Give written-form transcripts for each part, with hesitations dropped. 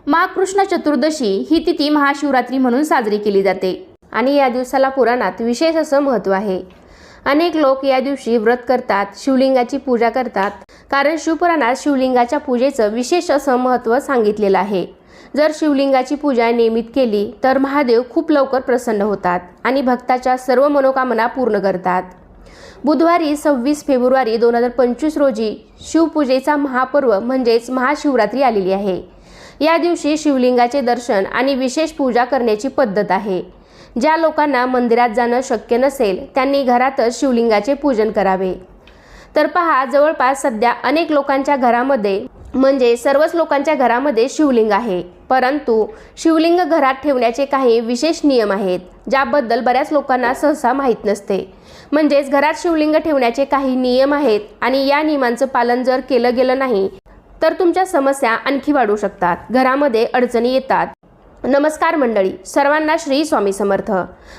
महाकृष्ण चतुर्दशी ही तिथी महाशिवरात्री म्हणून साजरी केली जाते आणि या दिवसाला पुराणात विशेष असं महत्त्व आहे। अनेक लोक या दिवशी व्रत करतात, शिवलिंगाची पूजा करतात, कारण शिवपुराणात शिवलिंगाच्या पूजेचं विशेष असं महत्त्व सांगितलेलं आहे। जर शिवलिंगाची पूजा नियमित केली तर महादेव खूप लवकर प्रसन्न होतात आणि भक्ताच्या सर्व मनोकामना पूर्ण करतात। बुधवारी 26 फेब्रुवारी 2025 रोजी शिवपूजेचा महापर्व म्हणजेच महाशिवरात्री आलेली आहे। या दिवशी शिवलिंगाचे दर्शन आणि विशेष पूजा करण्याची पद्धत आहे। ज्या लोकांना मंदिरात जाणं शक्य नसेल त्यांनी घरातच शिवलिंगाचे पूजन करावे। तर पहा, जवळपास सध्या अनेक लोकांच्या घरामध्ये म्हणजे सर्वच लोकांच्या घरामध्ये शिवलिंग आहे, परंतु शिवलिंग घरात ठेवण्याचे काही विशेष नियम आहेत ज्याबद्दल बऱ्याच लोकांना सहसा माहीत नसते। म्हणजेच घरात शिवलिंग ठेवण्याचे काही नियम आहेत आणि या नियमांचं पालन जर केलं गेलं नाही तर तुमच्या समस्या आणखी वाढू शकतात, घरामध्ये अडचणी येतात। नमस्कार मंडळी, सर्वांना श्री स्वामी समर्थ।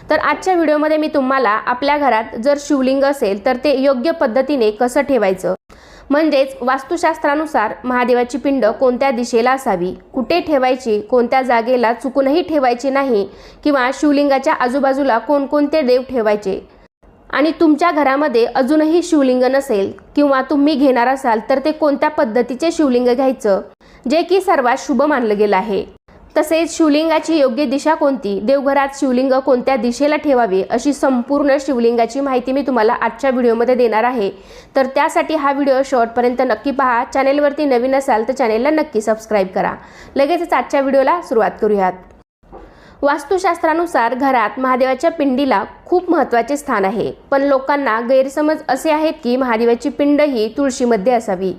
तर आजच्या व्हिडिओमध्ये मी तुम्हाला आपल्या घरात जर शिवलिंग असेल तर ते योग्य पद्धतीने कसं ठेवायचं, म्हणजेच वास्तुशास्त्रानुसार महादेवाची पिंड कोणत्या दिशेला असावी, कुठे ठेवायची, कोणत्या जागेला चुकूनही ठेवायची नाही, किंवा शिवलिंगाच्या आजूबाजूला कोणकोणते देव ठेवायचे, आणि तुमच्या घरामध्ये अजूनही शिवलिंग नसेल किंवा तुम्ही घेणार असाल तर ते कोणत्या पद्धतीचे शिवलिंग घ्यायचं जे की सर्वात शुभ मानलं गेलं आहे। तसेच शिवलिंगाची योग्य दिशा कोणती, देवघरात शिवलिंग कोणत्या दिशेला ठेवावे, अशी संपूर्ण शिवलिंगाची माहिती मी तुम्हाला आजच्या व्हिडिओमध्ये देणार आहे। तर त्यासाठी हा व्हिडिओ शेवटपर्यंत नक्की पहा। चॅनेलवरती नवीन असाल तर चॅनेलला नक्की सबस्क्राईब करा। लगेचच आजच्या व्हिडिओला सुरुवात करूयात। वास्तुशास्त्रानुसार घरात महादेवाच्या पिंडीला खूप महत्त्वाचे स्थान आहे, पण लोकांना गैरसमज असे आहेत की महादेवाची पिंड ही तुळशीमध्ये असावी,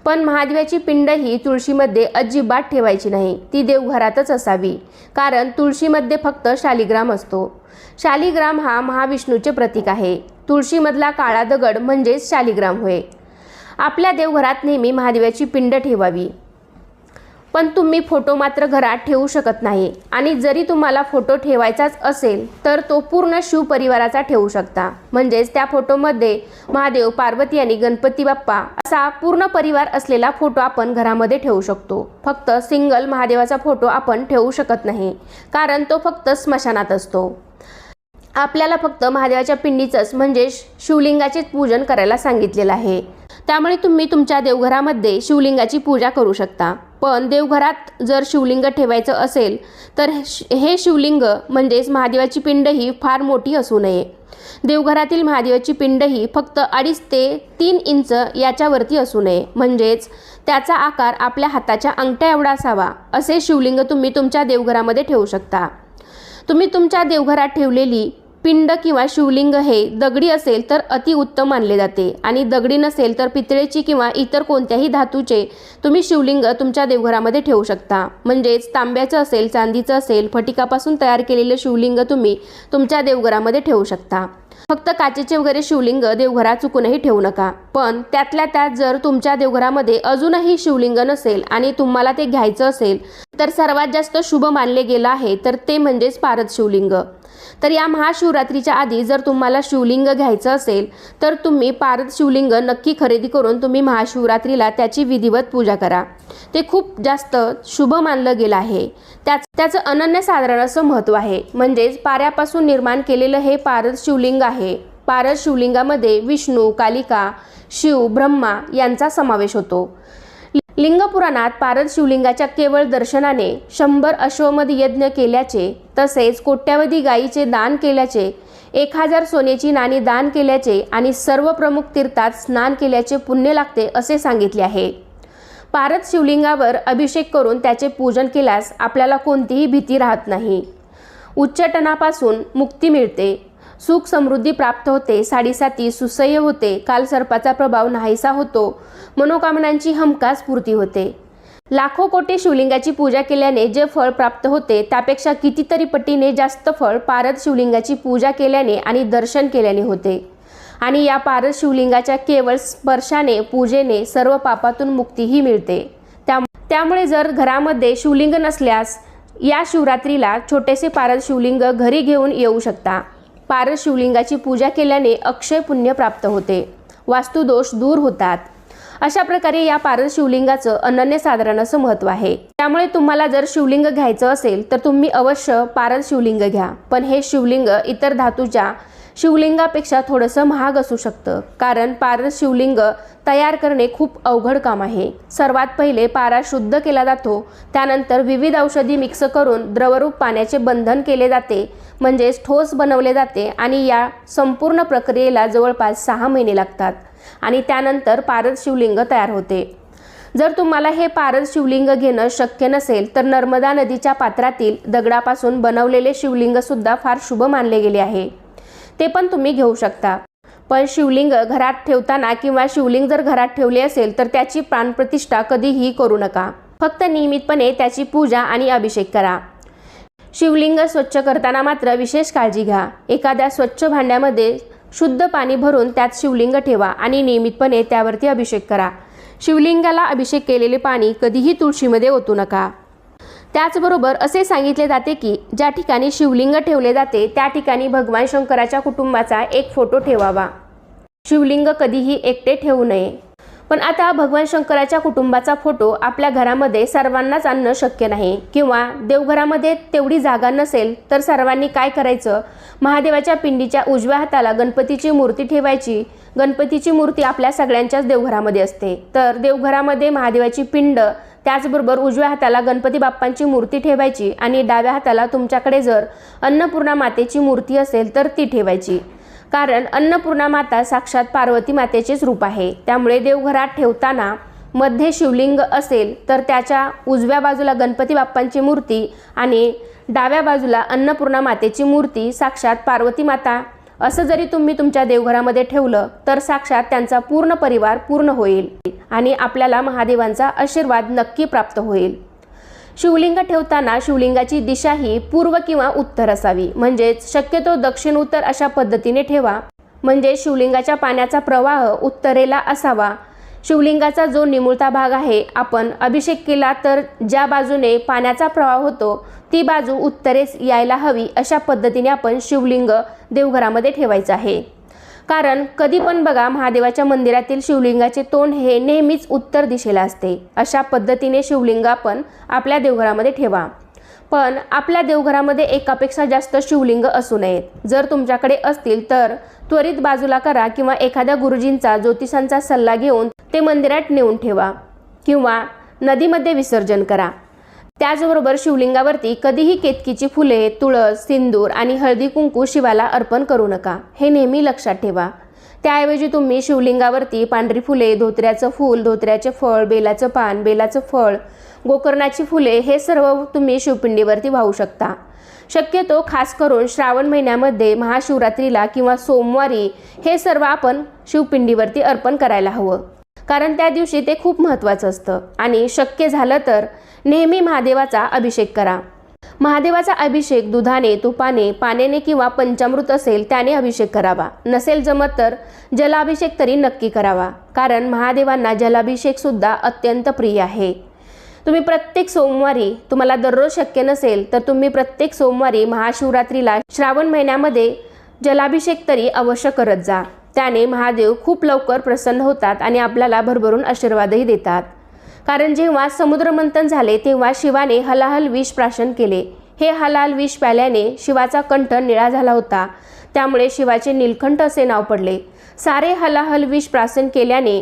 पण महादेवाची पिंड ही तुळशीमध्ये अजिबात ठेवायची नाही, ती देवघरातच असावी। कारण तुळशीमध्ये फक्त शालिग्राम असतो। शालिग्राम हा महाविष्णूचे प्रतीक आहे। तुळशीमधला काळा दगड म्हणजेच शालिग्राम होय। आपल्या देवघरात नेहमी महादेवाची पिंड ठेवावी, पण तुम्ही फोटो मात्र घरात ठेवू शकत नाही, आणि जरी तुम्हाला फोटो ठेवायचाच असेल तर तो पूर्ण शिवपरिवाराचा ठेवू शकता। म्हणजेच त्या फोटोमध्ये महादेव, पार्वती आणि गणपती बाप्पा असा पूर्ण परिवार असलेला फोटो आपण घरामध्ये ठेवू शकतो। फक्त सिंगल महादेवाचा फोटो आपण ठेवू शकत नाही, कारण तो फक्त स्मशानात असतो। आपल्याला फक्त महादेवाच्या पिंडीचंच म्हणजे शिवलिंगाचे पूजन करायला सांगितलेलं आहे। त्यामुळे तुम्ही तुमच्या देवघरामध्ये शिवलिंगाची पूजा करू शकता, पण देवघरात जर शिवलिंग ठेवायचं असेल तर हे शिवलिंग म्हणजेच महादेवाची पिंड ही फार मोठी असू नये। देवघरातील महादेवाची पिंड ही फक्त 2.5 ते 3 इंच याच्यावरती असू नये, म्हणजेच त्याचा आकार आपल्या हाताच्या अंगठ्या एवढा असावा। असे शिवलिंग तुम्ही तुमच्या देवघरामध्ये ठेवू शकता। तुम्ही तुमच्या देवघरात ठेवलेली पिंड किंवा शिवलिंग हे दगडी असेल तर अतिउत्तम मानले जाते, आणि दगडी नसेल तर पितळेची किंवा इतर कोणत्याही धातूचे तुम्ही शिवलिंग तुमच्या देवघरामध्ये ठेवू शकता। म्हणजेच तांब्याचं असेल, चांदीचं असेल, फटिकापासून तयार केलेले शिवलिंग तुम्ही तुमच्या देवघरामध्ये ठेवू शकता। फक्त काचेचे वगैरे शिवलिंग देवघरात चुकूनही ठेवू नका। पण त्यातल्या त्यात जर तुमच्या देवघरामध्ये अजूनही शिवलिंग नसेल आणि तुम्हाला ते घ्यायचं असेल तर सर्वात जास्त शुभ मानले गेलं आहे तर ते म्हणजेच पारद शिवलिंग। तर या महाशिवरात्रीच्या आधी जर तुम्हाला शिवलिंग घ्यायचं असेल तर तुम्ही पारद शिवलिंग नक्की खरेदी करून तुम्ही महाशिवरात्रीला त्याची विधिवत पूजा करा। ते खूप जास्त शुभ मानलं गेलं आहे। त्याचं अनन्यसाधारण असं महत्त्व आहे। म्हणजेच पाऱ्यापासून निर्माण केलेलं हे पारद शिवलिंग आहे। पारद शिवलिंगामध्ये विष्णू, कालिका, शिव, ब्रह्मा यांचा समावेश होतो। लिंगपुराणात पारद शिवलिंगाच्या केवळ दर्शनाने 100 अश्वमेध यज्ञ केल्याचे, तसेच कोट्यावधी गायीचे दान केल्याचे, 1000 सोन्याची नाणी दान केल्याचे आणि सर्व प्रमुख तीर्थात स्नान केल्याचे पुण्य लागते असे सांगितले आहे। पारद शिवलिंगावर अभिषेक करून त्याचे पूजन केल्यास आपल्याला कोणतीही भीती राहत नाही, उच्चाटनापासून मुक्ती मिळते, सुख समृद्धी प्राप्त होते, साडीसाती सुसह्य होते, कालसर्पाचा प्रभाव नाहीसा होतो, मनोकामनांची हमखास पूर्ती होते। लाखो कोटी शिवलिंगाची पूजा केल्याने जे फळ प्राप्त होते त्यापेक्षा कितीतरी पटीने जास्त फळ पारद शिवलिंगाची पूजा केल्याने आणि दर्शन केल्याने होते। आणि या पारद शिवलिंगाच्या केवळ स्पर्शाने, पूजेने सर्व पापातून मुक्तीही मिळते। त्यामुळे जर घरामध्ये शिवलिंग नसल्यास या शिवरात्रीला छोटेसे पारद शिवलिंग घरी घेऊन येऊ शकता। पारद शिवलिंगाची पूजा केल्याने अक्षय पुण्य प्राप्त होते, वास्तुदोष दूर होतात, अशा प्रकारे या पारस शिवलिंगाचं अनन्यसाधारण असं महत्त्व आहे। त्यामुळे तुम्हाला जर शिवलिंग घ्यायचं असेल तर तुम्ही अवश्य पारस शिवलिंग घ्या। पण हे शिवलिंग इतर धातूच्या शिवलिंगापेक्षा थोडंसं महाग असू शकतं, कारण पारस शिवलिंग तयार करणे खूप अवघड काम आहे। सर्वात पहिले पारा शुद्ध केला जातो, त्यानंतर विविध औषधी मिक्स करून द्रवरूप पाण्याचे बंधन केले जाते, म्हणजेच ठोस बनवले जाते आणि या संपूर्ण प्रक्रियेला जवळपास 6 महिने लागतात आणि त्यानंतर पारस शिवलिंग तयार होते। जर तुम्हाला हे पारस शिवलिंग घेणं शक्य नसेल तर नर्मदा नदीच्या पात्रातील दगडापासून बनवलेले शिवलिंग सुद्धा फार शुभ मानले गेले आहे, ते पण तुम्ही घेऊ शकता। पण शिवलिंग घरात ठेवताना किंवा शिवलिंग जर घरात ठेवले असेल तर त्याची प्राणप्रतिष्ठा कधीही करू नका। फक्त नियमितपणे त्याची पूजा आणि अभिषेक करा। शिवलिंग स्वच्छ करताना मात्र विशेष काळजी घ्या। एखाद्या स्वच्छ भांड्यामध्ये शुद्ध पाणी भरून त्यात शिवलिंग ठेवा आणि नियमितपणे त्यावरती अभिषेक करा। शिवलिंगाला अभिषेक केलेले पाणी कधीही तुळशीमध्ये ओतू नका। त्याचबरोबर असे सांगितले जाते की ज्या ठिकाणी शिवलिंग ठेवले जाते त्या ठिकाणी भगवान शंकराच्या कुटुंबाचा एक फोटो ठेवावा। शिवलिंग कधीही एकटे ठेवू नये। पण आता भगवान शंकराच्या कुटुंबाचा फोटो आपल्या घरामध्ये सर्वांनाच आणणं शक्य नाही किंवा देवघरामध्ये तेवढी जागा नसेल तर सर्वांनी काय करायचं, महादेवाच्या पिंडीच्या उजव्या हाताला गणपतीची मूर्ती ठेवायची। गणपतीची मूर्ती आपल्या सगळ्यांच्याच देवघरामध्ये असते, तर देवघरामध्ये महादेवाची पिंड, त्याचबरोबर उजव्या हाताला गणपती बाप्पांची मूर्ती ठेवायची आणि डाव्या हाताला तुमच्याकडे जर अन्नपूर्णा मातेची मूर्ती असेल तर ती ठेवायची, कारण अन्नपूर्णा माता साक्षात पार्वती मातेचेच रूप आहे। त्यामुळे देवघरात ठेवताना मध्ये शिवलिंग असेल तर त्याच्या उजव्या बाजूला गणपती बाप्पांची मूर्ती आणि डाव्या बाजूला अन्नपूर्णा मातेची मूर्ती साक्षात पार्वती माता असं जरी तुम्ही तुमच्या देवघरामध्ये ठेवलं तर साक्षात त्यांचा पूर्ण परिवार पूर्ण होईल आणि आपल्याला महादेवांचा आशीर्वाद नक्की प्राप्त होईल। शिवलिंग ठेवताना शिवलिंगाची दिशा ही पूर्व किंवा उत्तर असावी, म्हणजेच शक्यतो दक्षिण उत्तर अशा पद्धतीने ठेवा, म्हणजे शिवलिंगाच्या पाण्याचा प्रवाह उत्तरेला असावा। शिवलिंगाचा जो निमुळता भाग आहे, आपण अभिषेक केला तर ज्या बाजूने पाण्याचा प्रवाह होतो ती बाजू उत्तरेस यायला हवी, अशा पद्धतीने आपण शिवलिंग देवघरामध्ये ठेवायचं आहे। कारण कधी पण बघा महादेवाच्या मंदिरातील शिवलिंगाचे तोंड हे नेहमीच उत्तर दिशेला असते। अशा पद्धतीने शिवलिंग आपण आपल्या देवघरामध्ये ठेवा। पण आपल्या देवघरामध्ये एकापेक्षा जास्त शिवलिंग असू नयेत। जर तुमच्याकडे असतील तर त्वरित बाजूला करा किंवा एखाद्या गुरुजींचा ज्योतिषांचा सल्ला घेऊन ते मंदिरात नेऊन ठेवा किंवा नदीमध्ये विसर्जन करा। त्याचबरोबर शिवलिंगावरती कधीही केतकीची फुले, तुळस, सिंदूर आणि हळदी कुंकू शिवाला अर्पण करू नका, हे नेहमी लक्षात ठेवा। त्याऐवजी तुम्ही शिवलिंगावरती पांढरी फुले, धोत्र्याचं फूल, धोत्र्याचे फळ, बेलाचं पान, बेलाचं फळ, गोकर्णाची फुले हे सर्व तुम्ही शिवपिंडीवरती वाहू शकता। शक्यतो खास करून श्रावण महिन्यामध्ये महाशिवरात्रीला किंवा सोमवारी हे सर्व आपण शिवपिंडीवरती अर्पण करायला हवं, कारण त्या दिवशी ते खूप महत्त्वाचं असतं। आणि शक्य झालं तर नेहमी महादेवाचा अभिषेक करा। महादेवाचा अभिषेक दुधाने, तुपाने, पाण्याने किंवा पंचामृत असेल त्याने अभिषेक करावा। नसेल जमत तर जलाभिषेक तरी नक्की करावा, कारण महादेवांना जलाभिषेक सुद्धा अत्यंत प्रिय आहे। तुम्ही प्रत्येक सोमवारी, तुम्हाला दररोज शक्य नसेल तर तुम्ही प्रत्येक सोमवारी महाशिवरात्रीला श्रावण महिन्यामध्ये जलाभिषेक तरी अवश्य करत जा। त्याने महादेव खूप लवकर प्रसन्न होतात आणि आपल्याला भरभरून आशीर्वादही देतात। कारण जेव्हा समुद्रमंथन झाले तेव्हा शिवाने हलाहल विष प्राशन केले। हे हलाहल विष प्याल्याने शिवाचा कंठ निळा झाला होता, त्यामुळे शिवाचे नीलकंठ असे नाव पडले। सारे हलाहल विष प्राशन केल्याने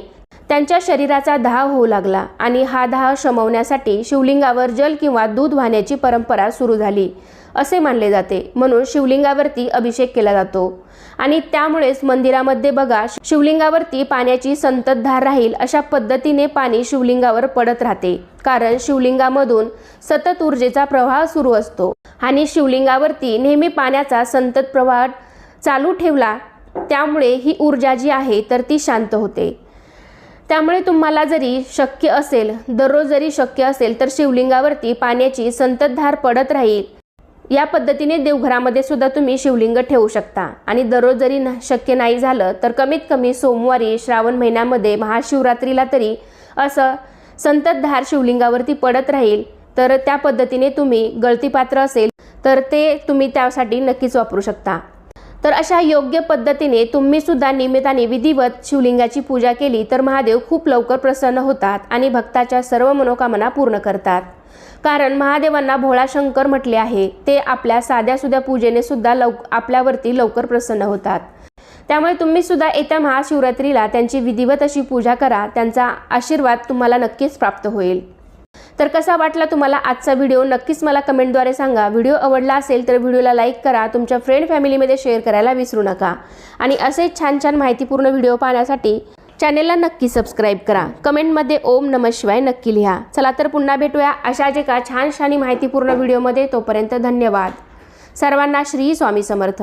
त्यांच्या शरीराचा दाह होऊ लागला आणि हा दाह शमवण्यासाठी शिवलिंगावर जल किंवा दूध वाहण्याची परंपरा सुरू झाली असे मानले जाते। म्हणून शिवलिंगावरती अभिषेक केला जातो आणि त्यामुळेच मंदिरामध्ये बघा शिवलिंगावरती पाण्याची संततधार राहील अशा पद्धतीने पाणी शिवलिंगावर पडत राहते, कारण शिवलिंगामधून सतत ऊर्जेचा प्रवाह सुरू असतो आणि शिवलिंगावरती नेहमी पाण्याचा संतत प्रवाह चालू ठेवला त्यामुळे ही ऊर्जा जी आहे तर ती शांत होते। त्यामुळे तुम्हाला जरी शक्य असेल, दररोज जरी शक्य असेल तर शिवलिंगावरती पाण्याची संततधार पडत राहील या पद्धतीने देवघरामध्ये सुद्धा तुम्ही शिवलिंग ठेवू शकता। आणि दररोज जरी शक्य नाही झालं तर कमीत कमी सोमवारी श्रावण महिन्यामध्ये महाशिवरात्रीला तरी असं संततधार शिवलिंगावरती पडत राहील, तर त्या पद्धतीने तुम्ही गळतीपात्र असेल तर ते तुम्ही त्यासाठी नक्कीच वापरू शकता। तर अशा योग्य पद्धतीने तुम्ही सुद्धा नियमिताने विधिवत शिवलिंगाची पूजा केली तर महादेव खूप लवकर प्रसन्न होतात आणि भक्ताच्या सर्व मनोकामना पूर्ण करतात। कारण महादेवांना भोळा शंकर म्हटले आहे। ते आपल्या साध्यासुध्या पूजेने सुद्धा आपल्यावरती लवकर प्रसन्न होतात। त्यामुळे तुम्ही सुद्धा येत्या महाशिवरात्रीला त्यांची विधिवत अशी पूजा करा, त्यांचा आशीर्वाद तुम्हाला नक्कीच प्राप्त होईल। तर कसा वाटला तुम्हाला आजचा व्हिडिओ नक्कीच मला कमेंटद्वारे सांगा। व्हिडिओ आवडला असेल तर व्हिडिओला लाईक करा, तुमच्या फ्रेंड फॅमिलीमध्ये शेअर करायला विसरू नका आणि असेच छान छान माहितीपूर्ण व्हिडिओ पाहण्यासाठी चॅनेलला नक्की सबस्क्राईब करा। कमेंटमध्ये ओम नमः शिवाय नक्की लिहा। चला तर पुन्हा भेटूया अशाच एका छान माहितीपूर्ण व्हिडिओमध्ये। तोपर्यंत धन्यवाद। सर्वांना श्री स्वामी समर्थ।